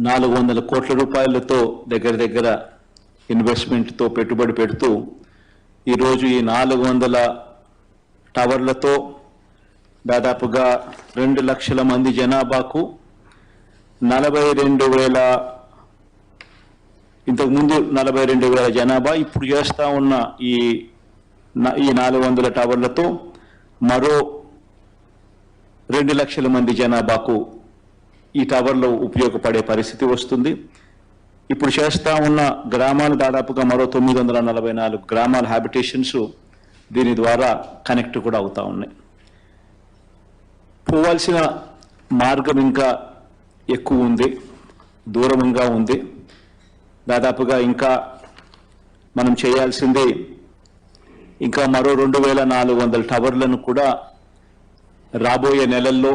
400 కోట్ల రూపాయలతో దగ్గర ఇన్వెస్ట్మెంట్తో పెట్టుబడి పెడుతూ ఈరోజు ఈ 400 టవర్లతో దాదాపుగా 2 లక్షల మంది జనాభాకు 42,000 ఇంతకుముందు 42,000 జనాభా ఇప్పుడు చేస్తూ ఉన్న ఈ 400 టవర్లతో మరో 2 లక్షల మంది జనాభాకు ఈ టవర్లు ఉపయోగపడే పరిస్థితి వస్తుంది. ఇప్పుడు చేస్తూ ఉన్న గ్రామాలు దాదాపుగా మరో 944 గ్రామాల హ్యాబిటేషన్స్ దీని ద్వారా కనెక్ట్ కూడా అవుతూ ఉన్నాయి. పోవాల్సిన మార్గం ఇంకా ఎక్కువ ఉంది, దూరంగా ఉంది. దాదాపుగా ఇంకా మనం చేయాల్సింది ఇంకా మరో 2,400 టవర్లను కూడా రాబోయే నెలల్లో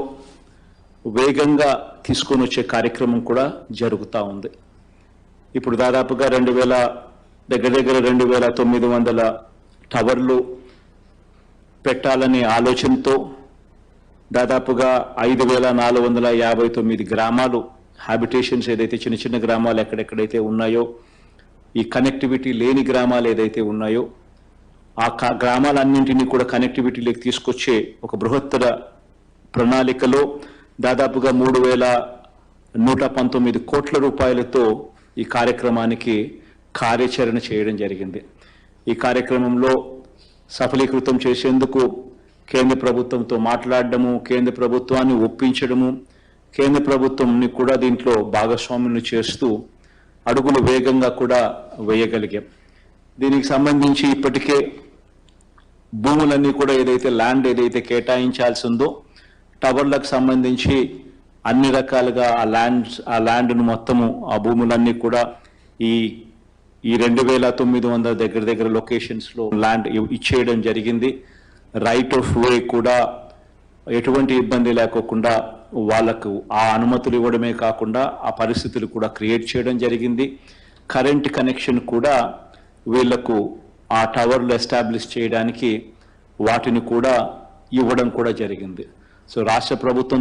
వేగంగా తీసుకొని వచ్చే కార్యక్రమం కూడా జరుగుతూ ఉంది. ఇప్పుడు దాదాపుగా 2,900 టవర్లు పెట్టాలనే ఆలోచనతో దాదాపుగా 5,459 గ్రామాలు హ్యాబిటేషన్స్ ఏదైతే చిన్న చిన్న గ్రామాలు ఎక్కడెక్కడైతే ఉన్నాయో, ఈ కనెక్టివిటీ లేని గ్రామాలు ఏదైతే ఉన్నాయో ఆ గ్రామాలన్నింటినీ కూడా కనెక్టివిటీలోకి తీసుకొచ్చే ఒక బృహత్తర ప్రణాళికలో దాదాపుగా 3,119 కోట్ల రూపాయలతో ఈ కార్యక్రమానికి కార్యాచరణ చేయడం జరిగింది. ఈ కార్యక్రమంలో సఫలీకృతం చేసేందుకు కేంద్ర ప్రభుత్వంతో మాట్లాడడము, కేంద్ర ప్రభుత్వాన్ని ఒప్పించడము, కేంద్ర ప్రభుత్వంని కూడా దీంట్లో భాగస్వామ్యం చేస్తూ అడుగులు వేగంగా కూడా వేయగలిగాం. దీనికి సంబంధించి ఇప్పటికే భూములన్నీ కూడా ఏదైతే ల్యాండ్ ఏదైతే కేటాయించాల్సి ఉందో టవర్లకు సంబంధించి అన్ని రకాలుగా ఆ ల్యాండ్ను మొత్తము ఆ భూములన్నీ కూడా ఈ 2,900 దగ్గర లొకేషన్స్లో ల్యాండ్ ఇచ్చేయడం జరిగింది. రైట్ ఆఫ్ వే కూడా ఎటువంటి ఇబ్బంది లేకోకుండా వాళ్ళకు ఆ అనుమతులు ఇవ్వడమే కాకుండా ఆ పరిస్థితులు కూడా క్రియేట్ చేయడం జరిగింది. కరెంట్ కనెక్షన్ కూడా వీళ్లకు ఆ టవర్లు ఎస్టాబ్లిష్ చేయడానికి వాటిని కూడా ఇవ్వడం కూడా జరిగింది. సో రాష్ట్ర ప్రభుత్వం